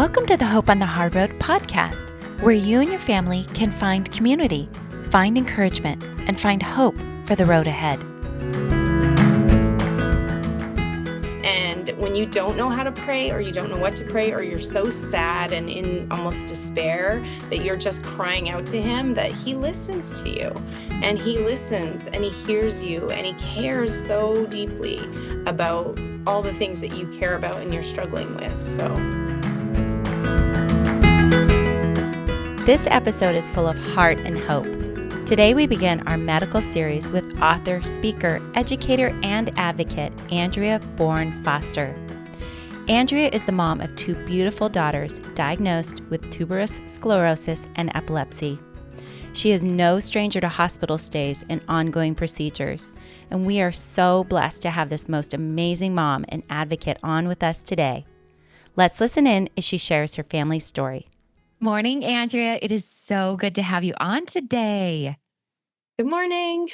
Welcome to the Hope on the Hard Road podcast, where you and your family can find community, find encouragement, and find hope for the road ahead. And when you don't know how to pray, or you don't know what to pray, or you're so sad and in almost despair that you're just crying out to him, that he listens to you, and he listens and he hears you, and he cares so deeply about all the things that you care about and you're struggling with. So This episode is full of heart and hope. Today we begin our medical series with author, speaker, educator, and advocate Andrea Bourne Foster. Andrea is the mom of two beautiful daughters diagnosed with tuberous sclerosis and epilepsy. She is no stranger to hospital stays and ongoing procedures, and we are so blessed to have this most amazing mom and advocate on with us today. Let's listen in as she shares her family's story. Morning, Andrea. It is so good to have you on today. good morning.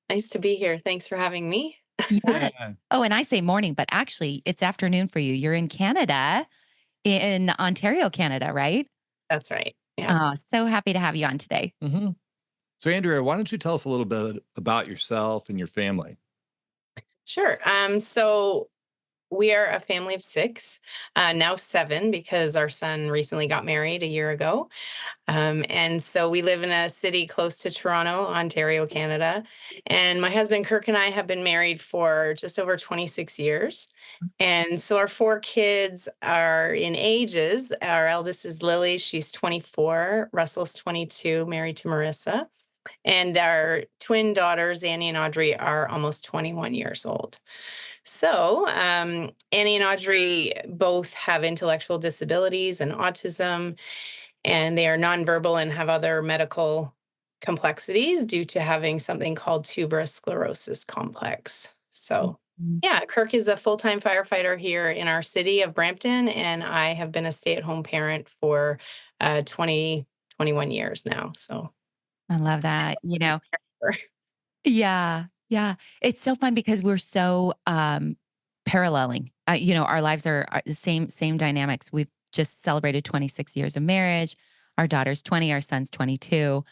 Nice to be here. Thanks for having me. Yeah. Oh, and I say morning, but actually it's afternoon for you. You're in Canada, in Ontario, Canada, right? That's right. Yeah. Oh, so happy to have you on today. Mm-hmm. So, Andrea, why don't you tell us a little bit about yourself and your family? Sure. So we are a family of six, now seven, because our son recently got married a year ago. And so we live in a city close to Toronto, Ontario, Canada. And my husband, Kirk, and I have been married for just over 26 years. And so our four kids are in ages. Our eldest is Lily. She's 24. Russell's 22, married to Marissa. And our twin daughters, Annie and Audrey, are almost 21 years old. So, Annie and Audrey both have intellectual disabilities and autism, and they are nonverbal and have other medical complexities due to having something called Tuberous Sclerosis Complex. So, yeah, Kirk is a full-time firefighter here in our city of Brampton, and I have been a stay-at-home parent for 21 years now. So, I love that. Yeah. It's so fun because we're so paralleling. Our lives are the same dynamics. We've just celebrated 26 years of marriage. Our daughter's 20, our son's 22.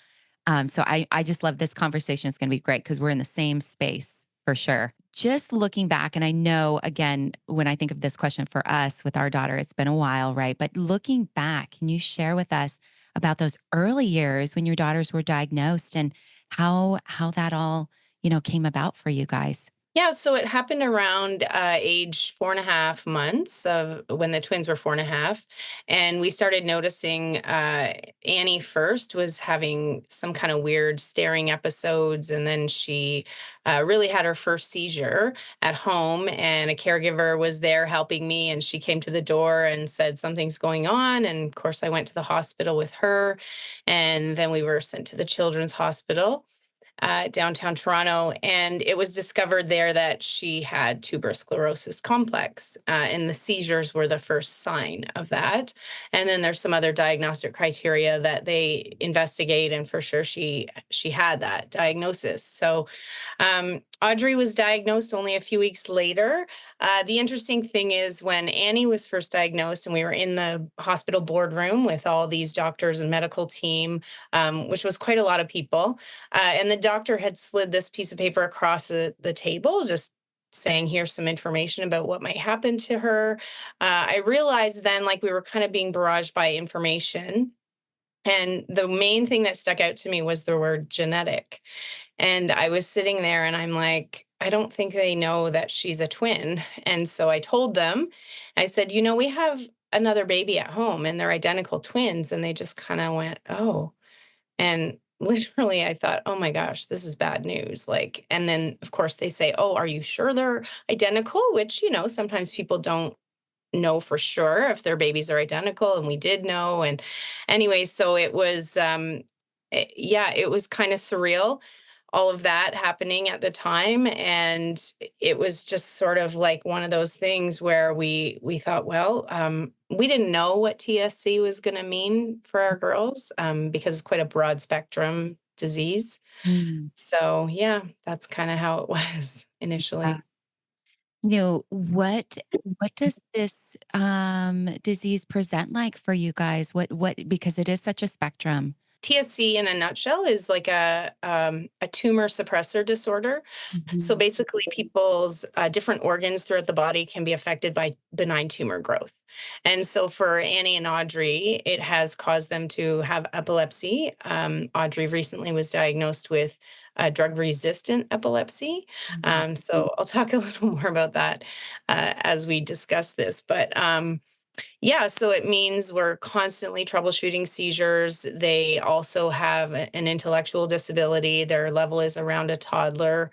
So I just love this conversation. It's going to be great because we're in the same space for sure. Just looking back, and I know, again, when I think of this question for us with our daughter, it's been a while, right? But looking back, can you share with us about those early years when your daughters were diagnosed and how that all, came about for you guys? Yeah, so it happened around age 4.5 months of when the twins were 4.5. And we started noticing Annie first was having some kind of weird staring episodes. And then she really had her first seizure at home. And a caregiver was there helping me. And she came to the door and said, something's going on. And of course, I went to the hospital with her. And then we were sent to the children's hospital downtown Toronto, and it was discovered there that she had tuberous sclerosis complex, and the seizures were the first sign of that. And then there's some other diagnostic criteria that they investigate, and for sure she had that diagnosis. So Audrey was diagnosed only a few weeks later. The interesting thing is when Annie was first diagnosed and we were in the hospital boardroom with all these doctors and medical team, which was quite a lot of people, and the doctor had slid this piece of paper across the table, just saying, here's some information about what might happen to her. I realized then, like, we were kind of being barraged by information. And the main thing that stuck out to me was the word genetic. And I was sitting there and I'm like, I don't think they know that she's a twin. And so I told them, I said, we have another baby at home and they're identical twins. And they just kind of went, oh. And literally I thought, oh my gosh, this is bad news. Like, and then of course they say, oh, are you sure they're identical? Which, sometimes people don't know for sure if their babies are identical. And we did know. And anyway, so it was, it was kind of surreal, all of that happening at the time. And it was just sort of like one of those things where we thought, well, we didn't know what TSC was going to mean for our girls, because it's quite a broad spectrum disease. Mm. So yeah, that's kind of how it was initially. What does this disease present like for you guys? What because it is such a spectrum. TSC in a nutshell is like a tumor suppressor disorder. So Mhm. basically, people's different organs throughout the body can be affected by benign tumor growth. And so for Annie and Audrey, it has caused them to have epilepsy. Audrey recently was diagnosed with drug-resistant epilepsy. Mhm. So I'll talk a little more about that as we discuss this. But yeah, so it means we're constantly troubleshooting seizures. They also have an intellectual disability. Their level is around a toddler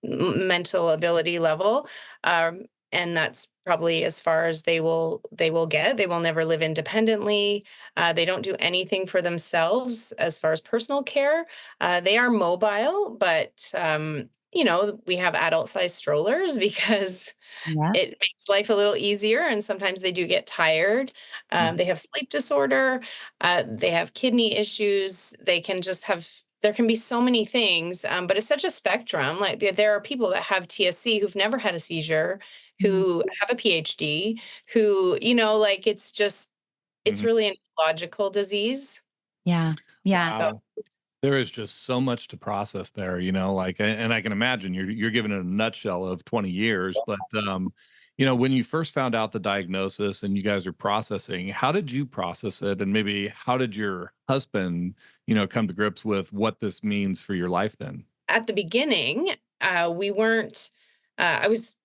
mental ability level. And that's probably as far as they will get. They will never live independently. They don't do anything for themselves as far as personal care. They are mobile, but we have adult-sized strollers because Yeah. it makes life a little easier, and sometimes they do get tired. Mhm. They have sleep disorder, they have kidney issues, there can be so many things, but it's such a spectrum. Like, there are people that have TSC who've never had a seizure, Mm. who have a PhD, who, like, it's Mhm. really a neurological disease. Yeah. Yeah. So Wow. There is just so much to process there, like, and I can imagine you're given a nutshell of 20 years, but when you first found out the diagnosis and you guys are processing, how did you process it? And maybe how did your husband, come to grips with what this means for your life then? at the beginning, we weren't, I was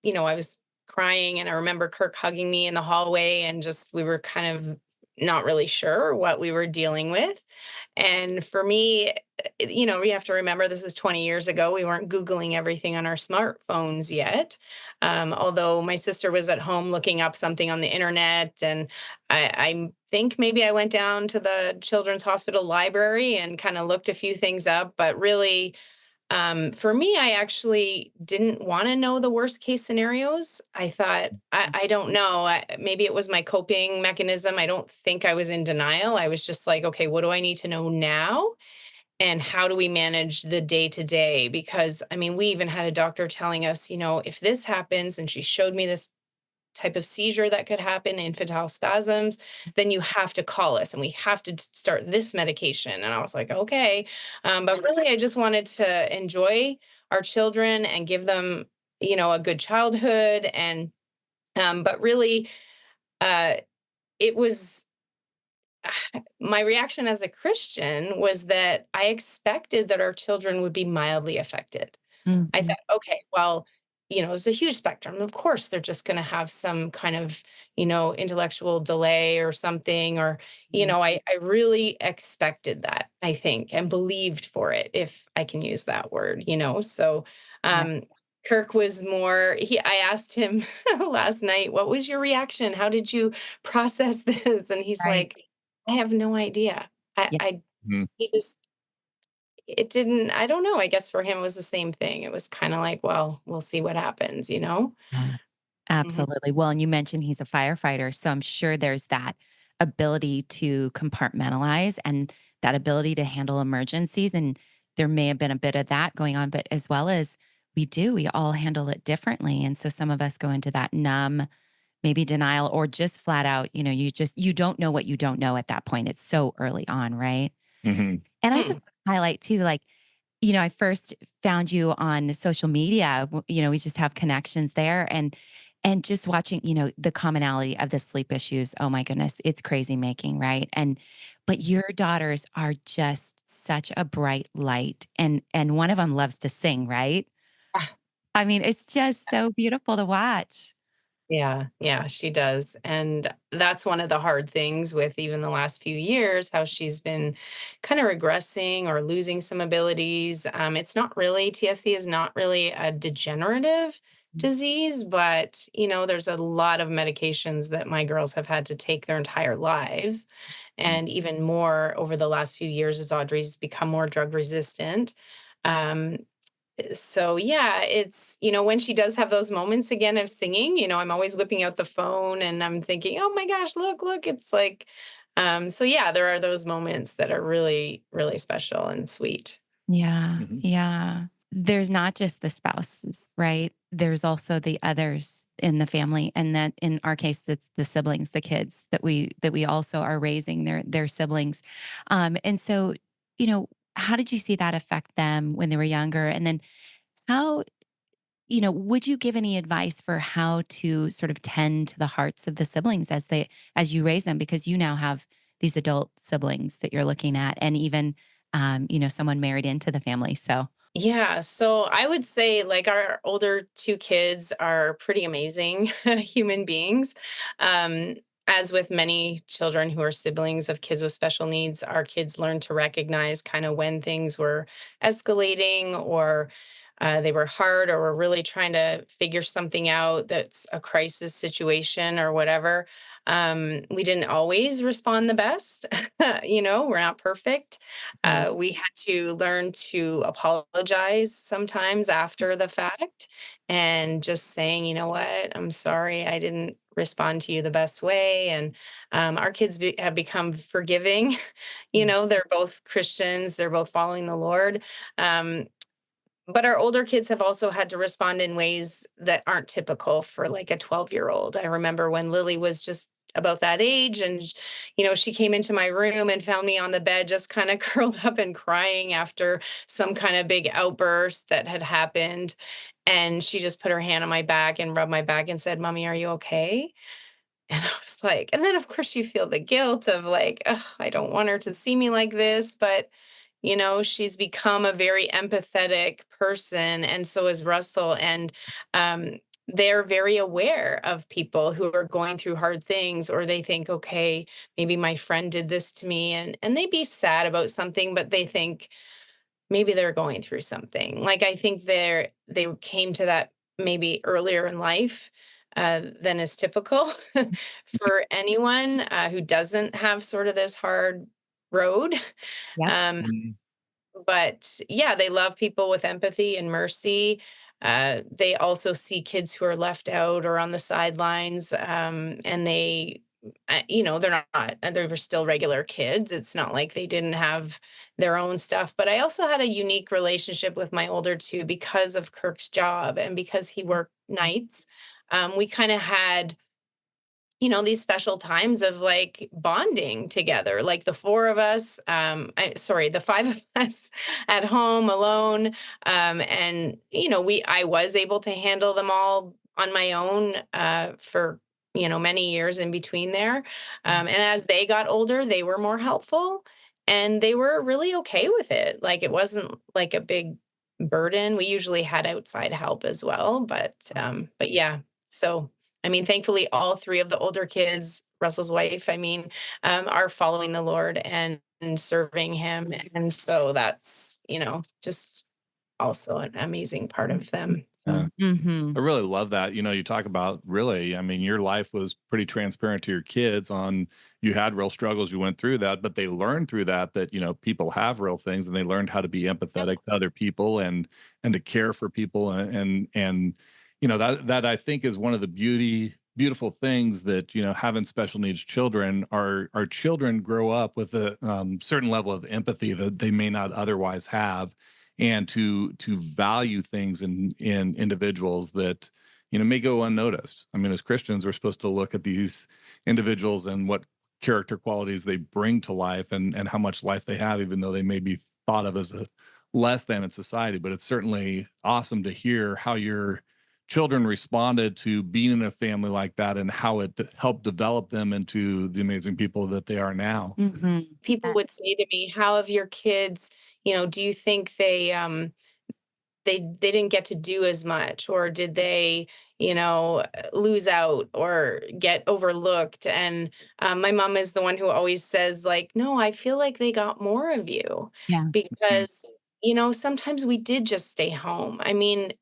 crying, and I remember Kirk hugging me in the hallway, and just, we were kind of not really sure what we were dealing with. And for me, we have to remember this is 20 years ago. We weren't Googling everything on our smartphones yet. Although my sister was at home looking up something on the internet, and I think maybe I went down to the Children's Hospital library and kind of looked a few things up, but really, for me, I actually didn't want to know the worst case scenarios. I thought, I don't know, maybe it was my coping mechanism. I don't think I was in denial. I was just like, okay, what do I need to know now? And how do we manage the day to day? Because I mean, we even had a doctor telling us, if this happens, and she showed me this type of seizure that could happen, infantile spasms, then you have to call us and we have to start this medication. And I was like, okay. But really, I just wanted to enjoy our children and give them, a good childhood. And, but really, uh, it was my reaction as a Christian was that I expected that our children would be mildly affected. I Mhm. thought, okay, well, it's a huge spectrum. Of course, they're just going to have some kind of, intellectual delay or something. Or, I really expected that, I think, and believed for it, if I can use that word. So, Yeah. um, Kirk was more, I asked him last night, what was your reaction? How did you process this? And he's Right. like, I have no idea. Yeah. Mhm. He just, it didn't, I don't know. I guess for him, it was the same thing. It was kind of like, well, we'll see what happens. Yeah. Mhm. Absolutely. Well, and you mentioned he's a firefighter, so I'm sure there's that ability to compartmentalize and that ability to handle emergencies. And there may have been a bit of that going on, but as well as we all handle it differently. And so some of us go into that numb, maybe denial, or just flat out, you don't know what you don't know at that point. It's so early on, right? Mhm. And I Hmm. just highlight too, like, I first found you on social media. We just have connections there, and just watching, the commonality of the sleep issues. Oh my goodness, it's crazy making, right? But your daughters are just such a bright light, and one of them loves to sing, right? Ah, I mean, it's just so beautiful to watch. yeah, yeah, she does. And that's one of the hard things with even the last few years, how she's been kind of regressing or losing some abilities. It's not really, TSC is not really a degenerative disease, but there's a lot of medications that my girls have had to take their entire lives. And even more over the last few years as Audrey's become more drug resistant. Um, so yeah, it's, when she does have those moments again of singing, I'm always whipping out the phone and I'm thinking, oh my gosh, look, it's like, so yeah, there are those moments that are really, really special and sweet. Yeah, Mhm. yeah. there's not just the spouses, right? There's also the others in the family, and that in our case, it's the siblings, the kids that we also are raising their siblings. And so, how did you see that affect them when they were younger? And then how, would you give any advice for how to sort of tend to the hearts of the siblings as you raise them? Because you now have these adult siblings that you're looking at, and even, someone married into the family. So, Yeah, so I would say like our older two kids are pretty amazing human beings. Um, as with many children who are siblings of kids with special needs, our kids learned to recognize kind of when things were escalating or they were hard or were really trying to figure something out that's a crisis situation or whatever. We didn't always respond the best. We're not perfect. mhm, We had to learn to apologize sometimes after the fact and just saying, you know what, I'm sorry, I didn't respond to you the best way. And our kids have become forgiving. mm, They're both Christians, they're both following the Lord. Um, but our older kids have also had to respond in ways that aren't typical for like a 12-year-old. I remember when Lily was just about that age and she came into my room and found me on the bed just kind of curled up and crying after some kind of big outburst that had happened, and she just put her hand on my back and rubbed my back and said, "Mommy, are you okay?" And I was like, and then of course you feel the guilt of like, "Ugh, I don't want her to see me like this," but she's become a very empathetic person, and so is Russell. And they're very aware of people who are going through hard things, or they think, okay, maybe my friend did this to me, and they be sad about something, but they think maybe they're going through something. Like I think they came to that maybe earlier in life than is typical for anyone who doesn't have sort of this hard road. yep. Um, Mhm. but yeah, they love people with empathy and mercy. They also see kids who are left out or on the sidelines, and they're not, they were still regular kids. It's not like they didn't have their own stuff. But I also had a unique relationship with my older two because of Kirk's job and because he worked nights. We kind of had these special times of like bonding together, like the four of us, the five of us at home alone. And, I was able to handle them all on my own for, many years in between there. And as they got older, they were more helpful and they were really okay with it. Like it wasn't like a big burden. We usually had outside help as well, but yeah. So I mean, thankfully, all three of the older kids, Russell's wife, I mean, are following the Lord and serving Him, and so that's just also an amazing part of them. So Yeah. Mhm. I really love that. You talk about really, I mean, your life was pretty transparent to your kids on you had real struggles, you went through that, but they learned through that, people have real things and they learned how to be empathetic to other people and to care for people and that I think is one of the beautiful things that, having special needs children, our children grow up with a certain level of empathy that they may not otherwise have, and to value things in individuals that may go unnoticed. I mean, as Christians, we're supposed to look at these individuals and what character qualities they bring to life and how much life they have, even though they may be thought of as a less than in society. But it's certainly awesome to hear how your children responded to being in a family like that and how it helped develop them into the amazing people that they are now. Mhm. people would say to me, "How have your kids? Do you think they didn't get to do as much, or did they lose out or get overlooked?" And my mom is the one who always says like, "No, I feel like they got more of you Yeah. because sometimes we did just stay home. I mean,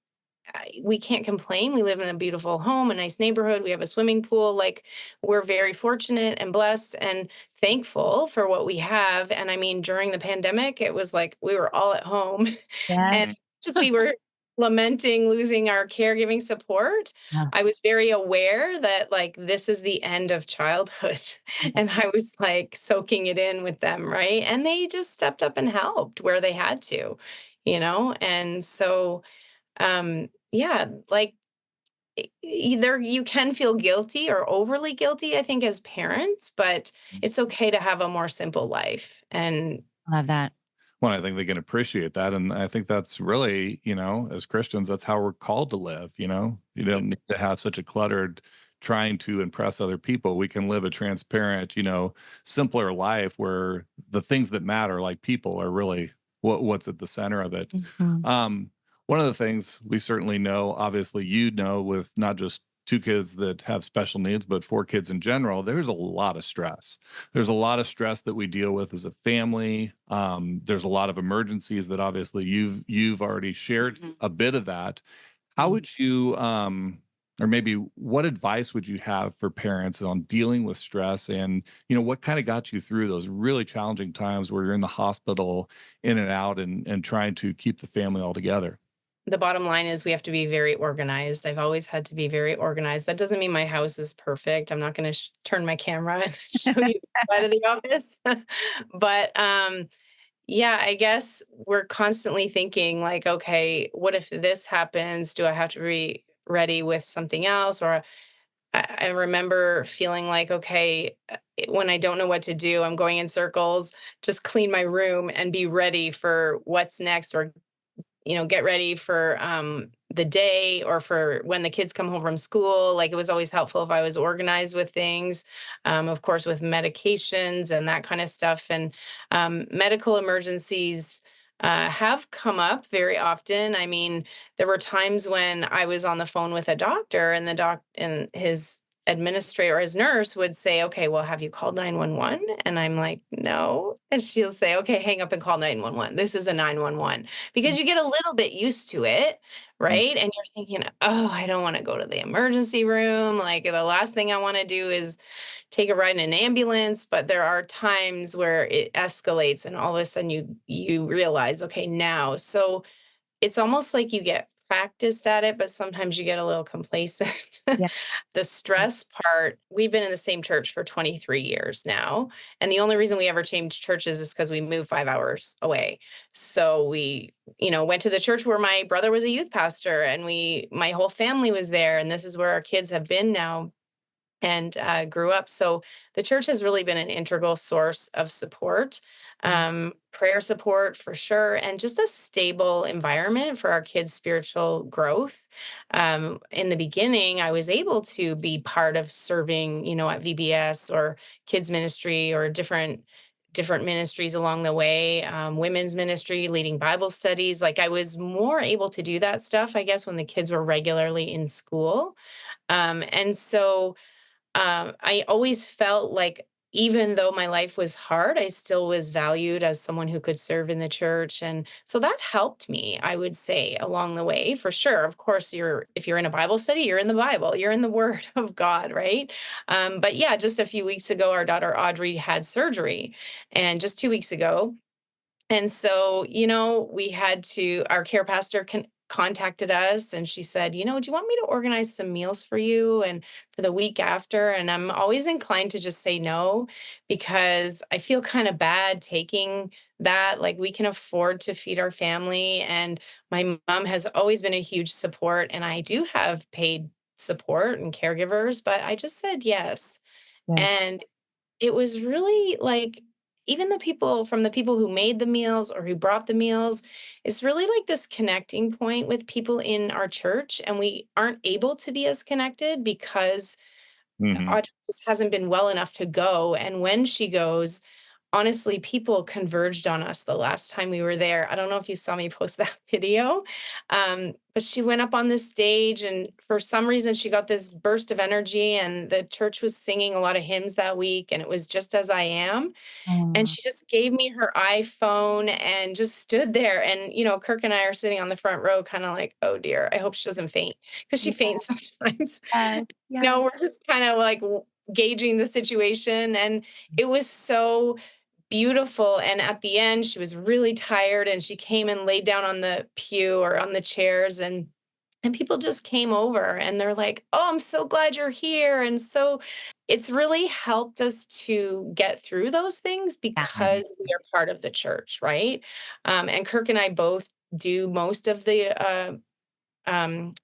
we can't complain. We live in a beautiful home, a nice neighborhood. We have a swimming pool. Like, we're very fortunate and blessed and thankful for what we have. And I mean, during the pandemic, it was like we were all at home Yes. and just we were lamenting losing our caregiving support. Yeah. I was very aware that like this is the end of childhood. And I was like soaking it in with them, right? And they just stepped up and helped where they had to. And so, yeah, like either you can feel guilty or overly guilty, I think, as parents, but it's okay to have a more simple life. And Love that. Well, I think they can appreciate that, and I think that's really, as Christians, that's how we're called to live, you know? You don't need to have such a cluttered trying to impress other people. We can live a transparent, simpler life where the things that matter, like people, are really what's at the center of it. Mhm. One of the things we certainly know, obviously, with not just two kids that have special needs, but four kids in general, there's a lot of stress. There's a lot of stress that we deal with as a family. There's a lot of emergencies that obviously you've already shared Mhm. a bit of that. How would you, or maybe what advice would you have for parents on dealing with stress, and what kind of got you through those really challenging times where you're in the hospital, in and out, and trying to keep the family all together? the bottom line is we have to be very organized. I've always had to be very organized. That doesn't mean my house is perfect. I'm not going to turn my camera and show you the side of the office. But yeah, I guess we're constantly thinking like, okay, what if this happens? Do I have to be ready with something else? Or I remember feeling like, okay, when I don't know what to do, I'm going in circles, just clean my room and be ready for what's next, or get ready for the day or for when the kids come home from school. Like, it was always helpful if I was organized with things, of course, with medications and that kind of stuff. And medical emergencies have come up very often. I mean, there were times when I was on the phone with a doctor, and the doc and his administrator or his nurse would say, okay, well, have you called 911? And I'm like, no. And she'll say, okay, hang up and call 911. This is a 911, because you get a little bit used to it, right? And you're thinking, oh, I don't want to go to the emergency room. Like, the last thing I want to do is take a ride in an ambulance. But there are times where it escalates, and all of a sudden you realize, okay, now. So it's almost like you get practiced at it, but sometimes you get a little complacent. Yeah. The stress part, we've been in the same church for 23 years now. And the only reason we ever changed churches is because we moved 5 hours away. So we, went to the church where my brother was a youth pastor, and my whole family was there. And this is where our kids have been now, and grew up. So the church has really been an integral source of support, prayer support for sure, and just a stable environment for our kids' spiritual growth. In the beginning, I was able to be part of serving, at VBS or kids ministry or different ministries along the way, women's ministry, leading Bible studies. Like, I was more able to do that stuff, I guess, when the kids were regularly in school. And so I always felt like, even though my life was hard, I still was valued as someone who could serve in the church. And so that helped me, I would say, along the way, for sure. Of course, if you're in a Bible study, you're in the Bible, you're in the Word of God, right? But yeah, just a few weeks ago, our daughter Audrey had surgery, and just 2 weeks ago. And so, we had our care pastor contacted us, and she said, do you want me to organize some meals for you and for the week after? And I'm always inclined to just say no, because I feel kind of bad taking that. Like, we can afford to feed our family. And my mom has always been a huge support, and I do have paid support and caregivers, but I just said yes. Yeah. And it was really like, even the people who made the meals or who brought the meals, it's really like this connecting point with people in our church. And we aren't able to be as connected because Hmm. Audrey just hasn't been well enough to go. And when she goes, honestly, people converged on us the last time we were there. I don't know if you saw me post that video, but she went up on this stage, and for some reason, she got this burst of energy, and the church was singing a lot of hymns that week, and it was Just As I Am. And Oh, she just gave me her iPhone and just stood there. And, Kirk and I are sitting on the front row, kind of like, oh dear, I hope she doesn't faint, because she faints sometimes. yes, yes. We're just kind of like gauging the situation. And it was so beautiful. And at the end, she was really tired, and she came and laid down on the pew or on the chairs, and people just came over, and they're like, "Oh, I'm so glad you're here." And so it's really helped us to get through those things Yeah. because we are part of the church, right? And Kirk and I both do most of the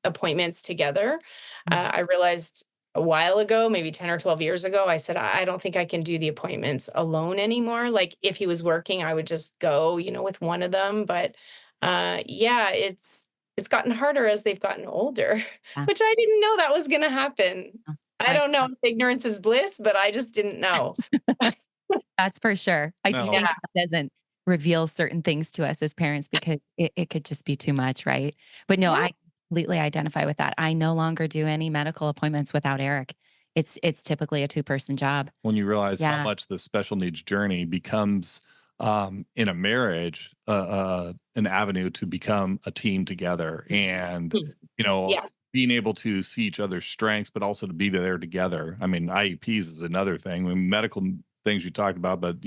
appointments together. I realized a while ago, maybe 10 or 12 years ago, I said, I don't think I can do the appointments alone anymore. Like if he was working, I would just go, with one of them. But yeah, it's gotten harder as they've gotten older, Yeah. which I didn't know that was going to happen. Oh, I don't know if ignorance is bliss, but I just didn't know. That's for sure. I No. think God doesn't reveal certain things to us as parents because it could just be too much, right? But no, Yeah. I completely identify with that. I no longer do any medical appointments without Eric. It's typically a two-person job. When you realize how Yeah. much the special needs journey becomes in a marriage, an avenue to become a team together, and Hmm. you know, Yeah. being able to see each other's strengths, but also to be there together. I mean, IEPs is another thing. I mean, medical things you talked about, but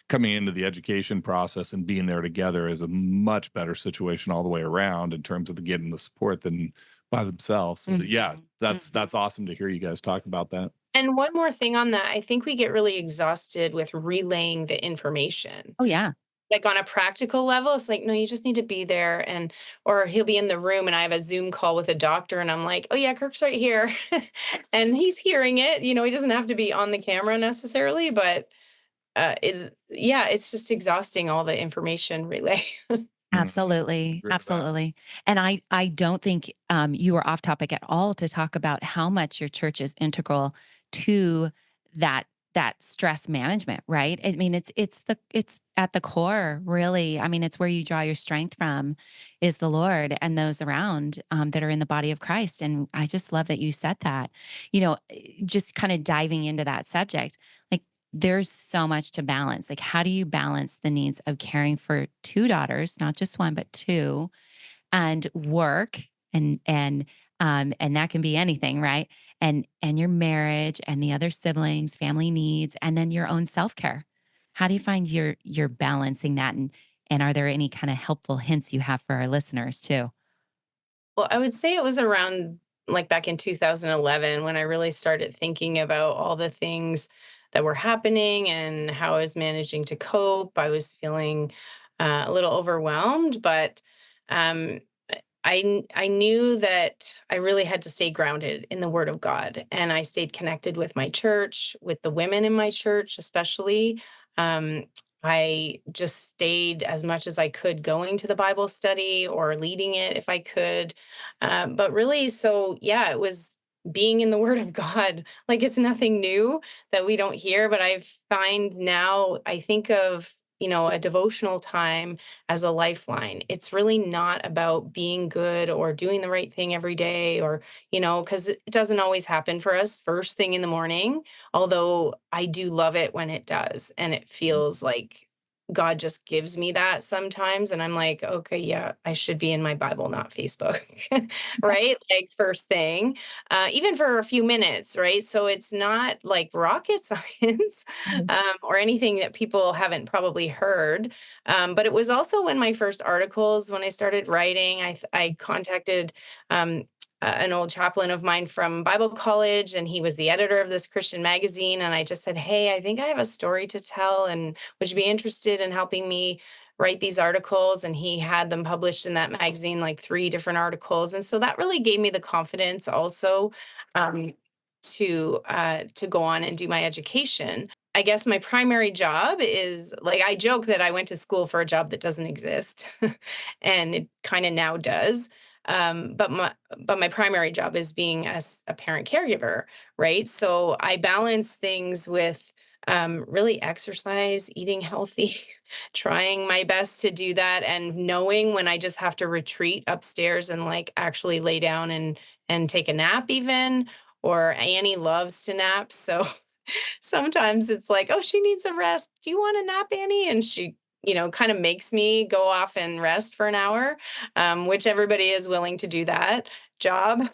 coming into the education process and being there together is a much better situation all the way around in terms of getting the support than by themselves. So yeah, Mhm. that's awesome to hear you guys talk about that. And one more thing on that, I think we get really exhausted with relaying the information. Oh, yeah. Like on a practical level, it's like, no, you just need to be there. Or he'll be in the room and I have a Zoom call with a doctor and I'm like, oh yeah, Kirk's right here. And he's hearing it. He doesn't have to be on the camera necessarily, but yeah, it's just exhausting all the information relay. Absolutely, Agree with that. absolutely. And I don't think you are off topic at all to talk about how much your church is integral to that stress management, right? I mean, it's at the core, really. I mean, it's where you draw your strength from, is the Lord and those around that are in the body of Christ. And I just love that you said that. Just kind of diving into that subject, like there's so much to balance. Like, how do you balance the needs of caring for two daughters, not just one, but two, and work and that can be anything, right? And your marriage and the other siblings, family needs, and then your own self-care. How do you find you're balancing that? And are there any kind of helpful hints you have for our listeners too? Well, I would say it was around like back in 2011 when I really started thinking about all the things that were happening and how I was managing to cope. I was feeling a little overwhelmed, but um, I knew that I really had to stay grounded in the Word of God, and I stayed connected with my church, with the women in my church, especially. Um, I just stayed as much as I could going to the Bible study or leading it if I could. But really, so yeah, it was being in the Word of God. Like it's nothing new that we don't hear, but I find now I think of, a devotional time as a lifeline. It's really not about being good or doing the right thing every day or, because it doesn't always happen for us first thing in the morning. Although I do love it when it does. And it feels like God just gives me that sometimes. And I'm like, okay, yeah, I should be in my Bible, not Facebook. Right. Like first thing, even for a few minutes. Right. So it's not like rocket science Mhm. or anything that people haven't probably heard. But it was also when my first articles, when I started writing, I contacted um, an old chaplain of mine from Bible College, and he was the editor of this Christian magazine. And I just said, hey, I think I have a story to tell, and would you be interested in helping me write these articles? And he had them published in that magazine, like 3 different articles. And so that really gave me the confidence also um, to go on and do my education. I guess my primary job is like I joke that I went to school for a job that doesn't exist, and it kind of now does. But my primary job is being a parent caregiver, right? So I balance things with really exercise, eating healthy, trying my best to do that, and knowing when I just have to retreat upstairs and like actually lay down and take a nap even. Or Annie loves to nap, so sometimes it's like, "Oh, she needs a rest. Do you want a nap, Annie?" And she, kind of makes me go off and rest for an hour, which everybody is willing to do that job.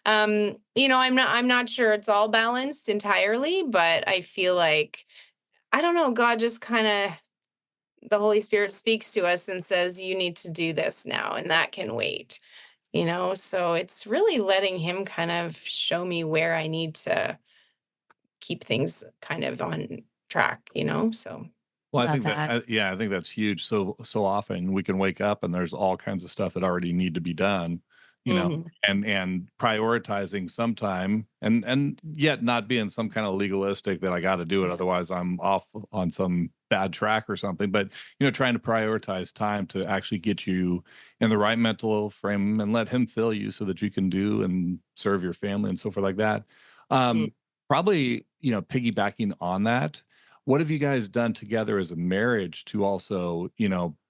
I'm not sure it's all balanced entirely, but I feel like I don't know, God just kind of the Holy Spirit speaks to us and says, "You need to do this now, and that can wait." So it's really letting him kind of show me where I need to keep things kind of on track. So Well, I Love think that. I think that's huge. So often we can wake up and there's all kinds of stuff that already need to be done, you know, Mhm. and prioritizing some time and yet not being some kind of legalistic that I got to do it, otherwise I'm off on some bad track or something. But trying to prioritize time to actually get you in the right mental frame and let him fill you so that you can do and serve your family and so forth like that. Mm. Probably, piggybacking on that, what have you guys done together as a marriage to also,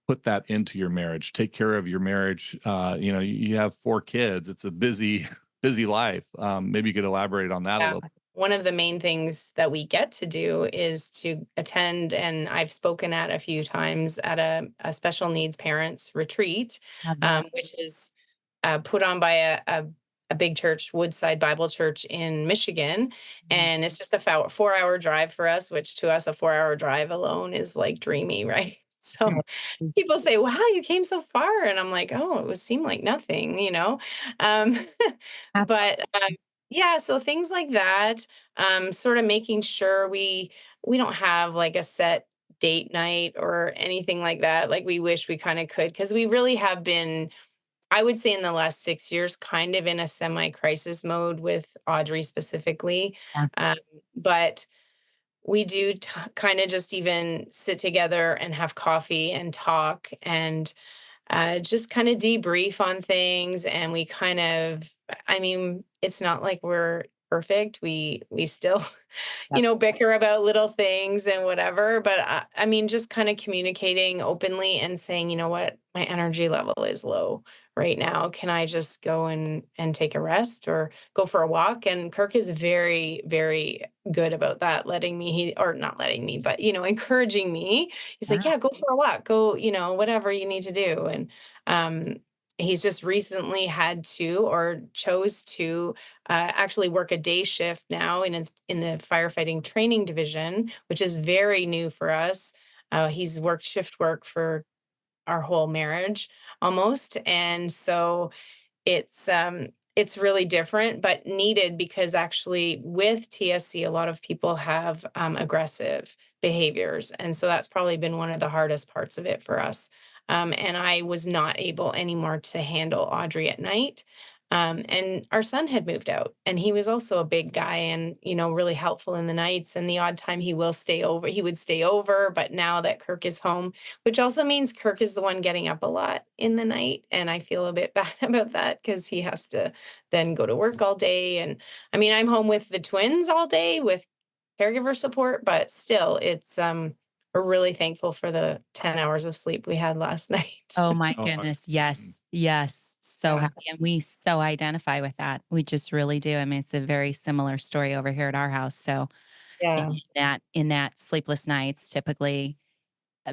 put that into your marriage, take care of your marriage? You have 4 kids. It's a busy, busy life. Maybe you could elaborate on that a Yeah. little. One of the main things that we get to do is to attend, and I've spoken at a few times at a special needs parents retreat, Love that. which is put on by a big church, Woodside Bible Church in Michigan. Mhm. And it's just a 4-hour drive for us, which to us, a 4-hour drive alone is like dreamy, right? So Right. people say, wow, you came so far. And I'm like, oh, it would seem like nothing. Um, but yeah, so things like that, sort of making sure we don't have like a set date night or anything like that. Like we wish we kind of could, because we really have been, I would say in the last 6 years, kind of in a semi-crisis mode with Audrey specifically. Yeah. Um, but we do kind of just even sit together and have coffee and talk and just kind of debrief on things. And we kind of, I mean, it's not like we're perfect. We still, Yep. bicker about little things and whatever. But I mean, just kind of communicating openly and saying, you know what, my energy level is low right now. Can I just go and take a rest or go for a walk? And Kirk is very, very good about that, letting me, or not letting me, but encouraging me. He's like, Yeah. yeah, go for a walk, go, whatever you need to do. And um, he's just recently had to or chose to actually work a day shift now in the firefighting training division, which is very new for us. He's worked shift work for our whole marriage almost, and so it's really different, but needed, because actually with TSC, a lot of people have aggressive behaviors. And so that's probably been one of the hardest parts of it for us. And I was not able anymore to handle Audrey at night. And our son had moved out, and he was also a big guy and, really helpful in the nights. And the odd time he would stay over. But now that Kirk is home, which also means Kirk is the one getting up a lot in the night, and I feel a bit bad about that because he has to then go to work all day. And I mean, I'm home with the twins all day with caregiver support, but still, we're really thankful for the 10 hours of sleep we had last night. Oh my Oh, goodness. Yes. Yes. So Yeah. happy. And we so identify with that. We just really do. I mean, it's a very similar story over here at our house. So in Yeah. that sleepless nights, typically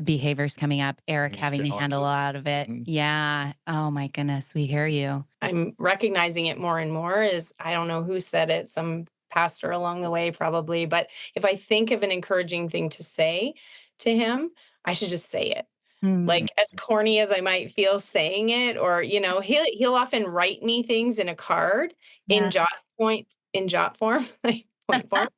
behaviors coming up, Eric having to handle a challenges. lot of it. Mhm. Yeah. Oh my goodness. We hear you. I'm recognizing it more and more. Is I don't know who said it, some pastor along the way probably, but if I think of an encouraging thing to say to him, I should just say it. Mm. Like, as corny as I might feel saying it, or, he'll often write me things in a card in Yeah. jot form, like point form.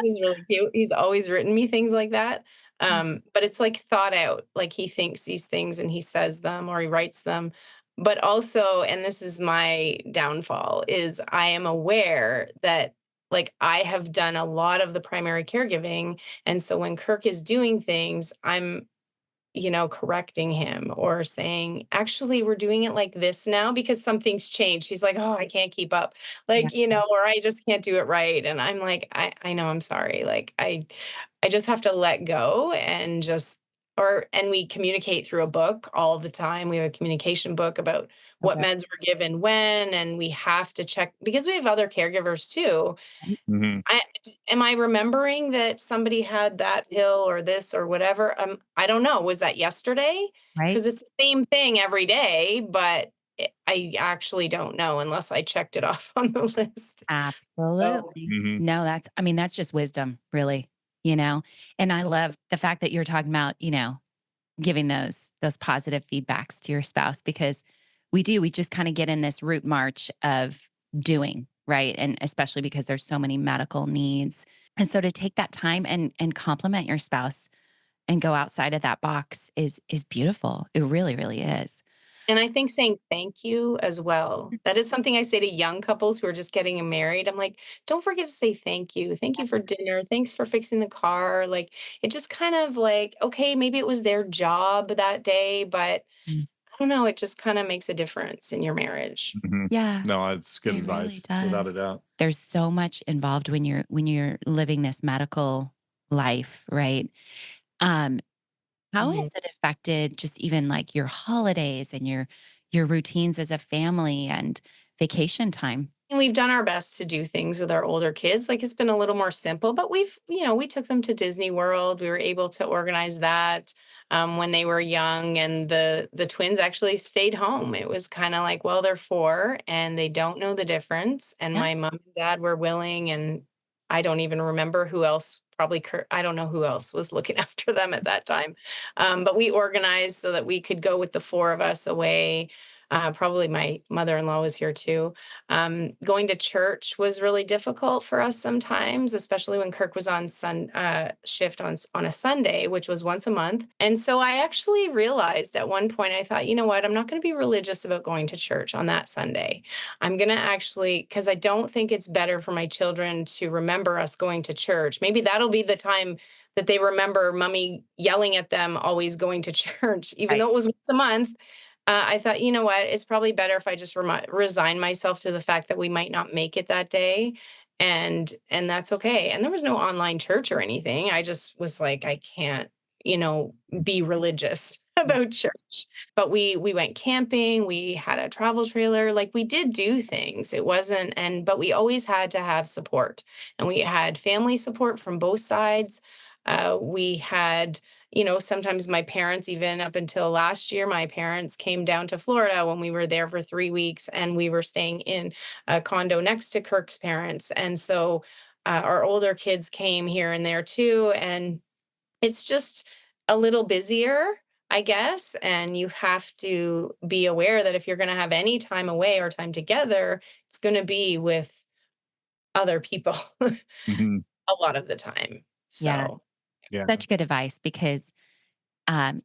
He's really cute. He's always written me things like that. But it's like thought out, like he thinks these things and he says them or he writes them. But also, and this is my downfall, is I am aware that like I have done a lot of the primary caregiving. And so when Kirk is doing things, I'm correcting him or saying, actually, we're doing it like this now because something's changed. He's like, oh, I can't keep up. Yeah. Like, or I just can't do it right. And I'm like, I know, I'm sorry. Like, I just have to let go and and we communicate through a book all the time. We have a communication book about So what good. meds were given when, and we have to check because we have other caregivers too. Mhm. Am I remembering that somebody had that pill or this or whatever? I don't know. Was that yesterday? Right. Because it's the same thing every day, but I actually don't know unless I checked it off on the list. So, Absolutely. Mhm. No, I mean, that's just wisdom, really, you know? And I love the fact that you're talking about, giving those positive feedbacks to your spouse because we just kind of get in this route march of doing, right? And especially because there's so many medical needs. And so to take that time and compliment your spouse and go outside of that box is beautiful. It really, really is. And I think saying thank you as well. That is something I say to young couples who are just getting married. I'm like, don't forget to say thank you. Thank you for dinner. Thanks for fixing the car. Like, it just kind of like, okay, maybe it was their job that day, but Mm. I don't know. It just kind of makes a difference in your marriage. Mhm. Yeah, No, it's good it really advice, without a does. doubt. There's so much involved when you're living this medical life, right? Um, how Mhm. has it affected just even like your holidays and your routines as a family and vacation time? And we've done our best to do things with our older kids. Like it's been a little more simple, but we took them to Disney World. We were able to organize that when they were young, and the twins actually stayed home. It was kind of like, well, they're 4 and they don't know the difference. And Yeah. my mom and dad were willing, and I don't even remember who else. Probably Kurt. I don't know who else was looking after them at that time, but we organized so that we could go with the 4 of us away. Probably my mother-in-law was here too. Going to church was really difficult for us sometimes, especially when Kirk was on shift on a Sunday, which was once a month. And so I actually realized at one point, I thought, you know what, I'm not going to be religious about going to church on that Sunday. I'm going to actually, because I don't think it's better for my children to remember us going to church. Maybe that'll be the time that they remember mommy yelling at them always going to church, even Right. though it was once a month. I thought, you know what? It's probably better if I just resign myself to the fact that we might not make it that day, and that's okay. And there was no online church or anything. I just was like, I can't, be religious about church. But we went camping. We had a travel trailer. Like we did do things. It wasn't, but we always had to have support, and we had family support from both sides. We had sometimes my parents, even up until last year, my parents came down to Florida when we were there for 3 weeks, and we were staying in a condo next to Kirk's parents. And so our older kids came here and there too. And it's just a little busier, I guess. And you have to be aware that if you're going to have any time away or time together, it's going to be with other people a Mhm. lot of the time. Yeah. So, Yeah. Such good advice because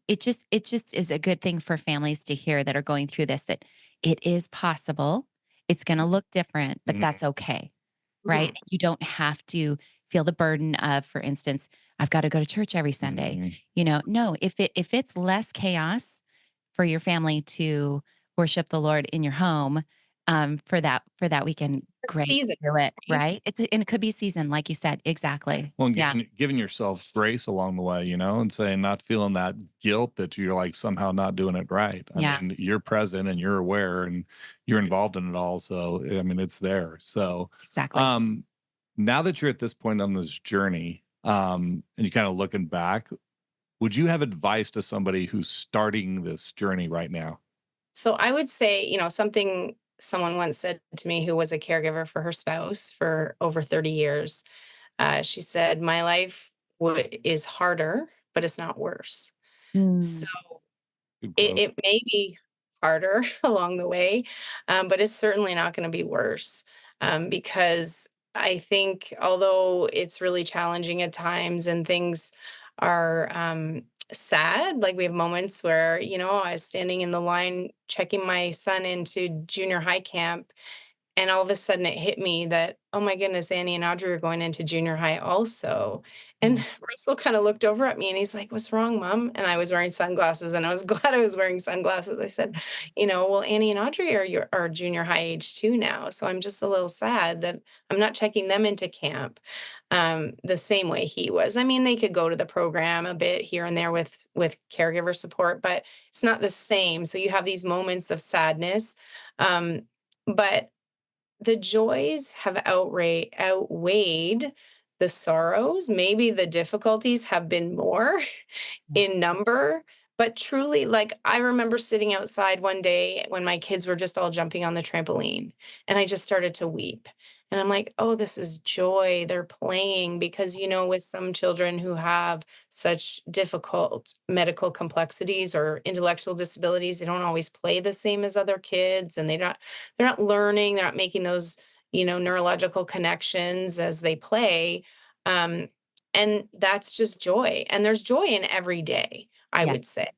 it just is a good thing for families to hear that are going through this, that it is possible. It's going to look different, but Mhm. that's okay. Right? mhm. You don't have to feel the burden of, for instance, I've got to go to church every Sunday. Mhm. No, if it's less chaos for your family to worship the Lord in your home, for that weekend, great, Season, do it, right? right? And it could be season, like you said. Exactly. Well, and Yeah. giving yourself grace along the way, and saying, not feeling that guilt that you're like somehow not doing it right. I Yeah. mean, you're present and you're aware and you're involved in it all. So, I mean, it's there. So, Exactly. um, now that you're at this point on this journey, and you kind of looking back, would you have advice to somebody who's starting this journey right now? So I would say, something someone once said to me who was a caregiver for her spouse for over 30 years. She said, "My life is harder, but it's not worse." So Mm. Good it, quote. it may be harder along the way, but it's certainly not going to be worse, because I think although it's really challenging at times and things are sad, like we have moments where, I was standing in the line checking my son into junior high camp, and all of a sudden it hit me that, oh my goodness, Annie and Audrey are going into junior high also. And Mm. Russell kind of looked over at me and he's like, "What's wrong, Mom?" And I was wearing sunglasses, and I was glad I was wearing sunglasses. I said, well, Annie and Audrey are junior high age too now. So I'm just a little sad that I'm not checking them into camp the same way he was. I mean, they could go to the program a bit here and there with caregiver support, but it's not the same. So you have these moments of sadness. But the joys have outweighed the sorrows. Maybe the difficulties have been more in number, but truly, like, I remember sitting outside one day when my kids were just all jumping on the trampoline, and I just started to weep. And I'm like, "Oh, this is joy. They're playing." Because, with some children who have such difficult medical complexities or intellectual disabilities, they don't always play the same as other kids, and they're not learning, they're not making those, neurological connections as they play. Um, And that's just joy. And there's joy in every day, I Yeah. would say,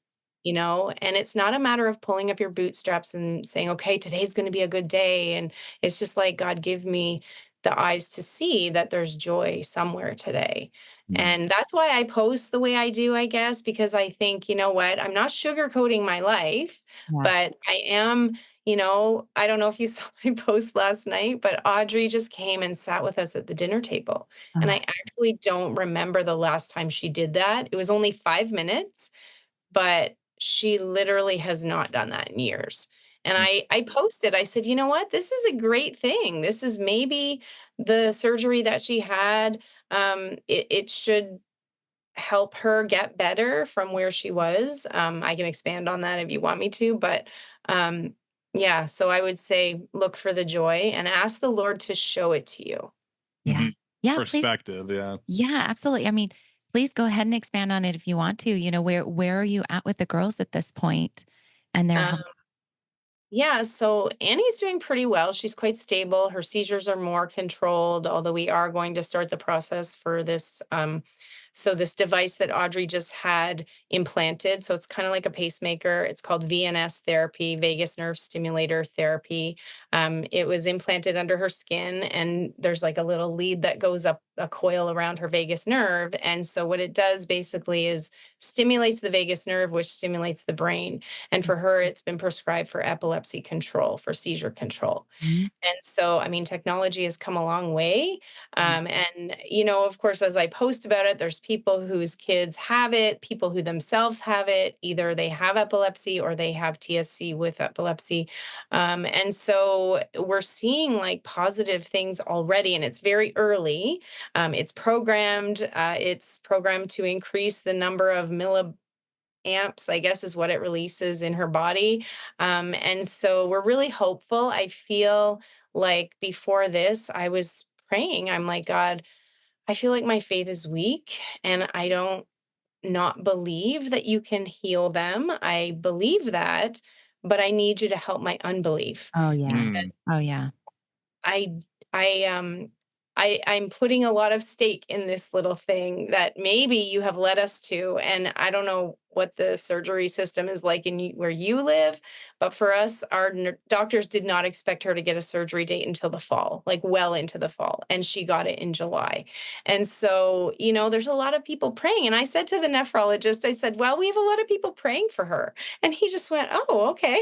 and it's not a matter of pulling up your bootstraps and saying, okay, today's going to be a good day. And it's just like, God, give me the eyes to see that there's joy somewhere today. Mm. And that's why I post the way I do, I guess, because I think, you know what, I'm not sugarcoating my life, Yeah. but I am. I don't know if you saw my post last night, but Audrey just came and sat with us at the dinner table. And Oh, I actually don't remember the last time she did that. It was only 5 minutes, but she literally has not done that in years. And Mm. I posted, I said, you know what? This is a great thing. This is maybe the surgery that she had. It should help her get better from where she was. I can expand on that if you want me to, but yeah, so I would say look for the joy and ask the Lord to show it to you. yeah. Mhm. Yeah, please. Perspective, yeah. Yeah, absolutely. I mean, please go ahead and expand on it if you want to. Where are you at with the girls at this point and their Um, health? Yeah, so Annie's doing pretty well. She's quite stable. Her seizures are more controlled, although we are going to start the process for this. So this device that Audrey just had implanted, so it's kind of like a pacemaker. It's called VNS therapy, vagus nerve stimulator therapy. It was implanted under her skin, and there's like a little lead that goes up a coil around her vagus nerve. And so what it does basically is stimulates the vagus nerve, which stimulates the brain. And for her, it's been prescribed for epilepsy control, for seizure control. Mhm. And so, I mean, technology has come a long way. And, of course, as I post about it, there's people whose kids have it, people who themselves have it. Either they have epilepsy or they have TSC with epilepsy. And so we're seeing like positive things already, and it's very early. It's programmed to increase the number of amps, I guess is what it releases in her body. And so we're really hopeful. I feel like before this, I was praying. I'm like, God, I feel like my faith is weak and I don't not believe that you can heal them. I believe that, but I need you to help my unbelief. Oh, yeah. Mm. Oh, yeah. I I I'm putting a lot of stake in this little thing that maybe you have led us to, and I don't know what the surgery system is like where you live, but for us, our doctors did not expect her to get a surgery date until the fall, like well into the fall, and she got it in July. And so, there's a lot of people praying. And I said to the nephrologist, I said, "Well, we have a lot of people praying for her," and he just went, "Oh, okay."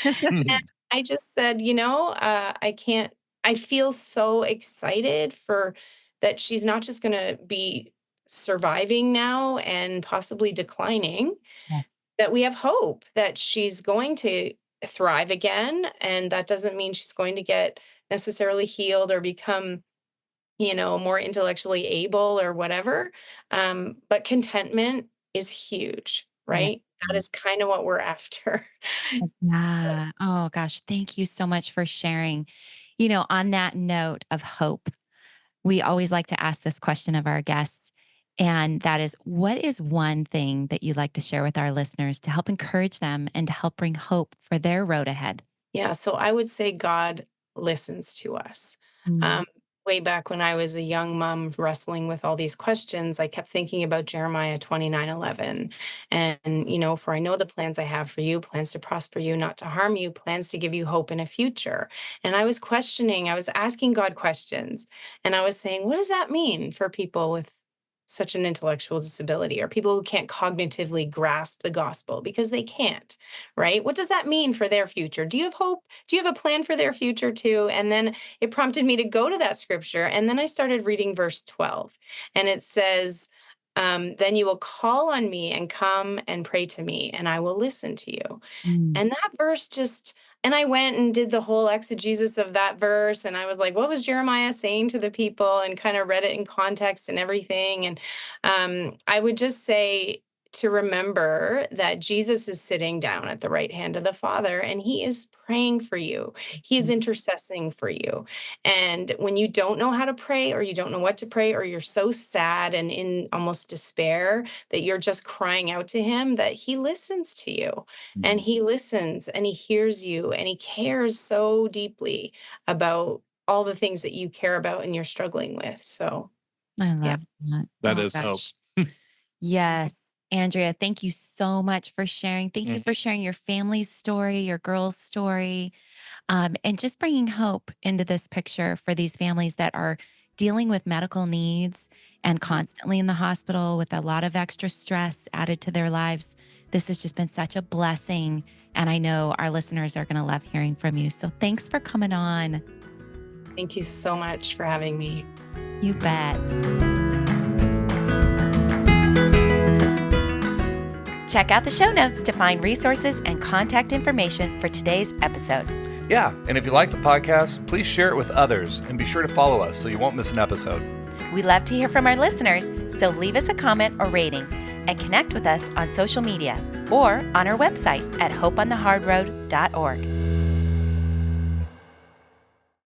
And I just said, I can't, I feel so excited for that she's not just going to be surviving now and possibly declining, Yes. that we have hope that she's going to thrive again. And that doesn't mean she's going to get necessarily healed or become, more intellectually able or whatever. But contentment is huge, Yeah. right? That is kind of what we're after. So, Yeah. Oh gosh, thank you so much for sharing. On that note of hope, we always like to ask this question of our guests, and that is, what is one thing that you'd like to share with our listeners to help encourage them and to help bring hope for their road ahead? yeah, so I would say God listens to us. Mm. Um, Way back when I was a young mom wrestling with all these questions, I kept thinking about Jeremiah 29:11. And, for I know the plans I have for you, plans to prosper you, not to harm you, plans to give you hope in a future. And I was questioning, I was asking God questions, and I was saying, what does that mean for people with such an intellectual disability or people who can't cognitively grasp the gospel because they can't, right? What does that mean for their future? Do you have hope? Do you have a plan for their future too? And then it prompted me to go to that scripture. And then I started reading verse 12. And it says, then you will call on me and come and pray to me, and I will listen to you. Mm. And that verse just, and I went and did the whole exegesis of that verse. And I was like, what was Jeremiah saying to the people? And kind of read it in context and everything. And I would just say to remember that Jesus is sitting down at the right hand of the Father and he is praying for you. He is intercessing for you. And when you don't know how to pray or you don't know what to pray, or you're so sad and in almost despair that you're just crying out to him, that he listens to you and Mhm. he listens and he hears you and he cares so deeply about all the things that you care about and you're struggling with. So, I Yeah. love that. That Oh, is hope. gosh. Yes. Andrea, thank you so much for sharing. Thank you for sharing your family's story, your girl's story, and just bringing hope into this picture for these families that are dealing with medical needs and constantly in the hospital with a lot of extra stress added to their lives. This has just been such a blessing. And I know our listeners are going to love hearing from you. So thanks for coming on. Thank you so much for having me. You bet. Check out the show notes to find resources and contact information for today's episode. Yeah, and if you like the podcast, please share it with others and be sure to follow us so you won't miss an episode. We love to hear from our listeners, so leave us a comment or rating and connect with us on social media or on our website at hopeonthehardroad.org.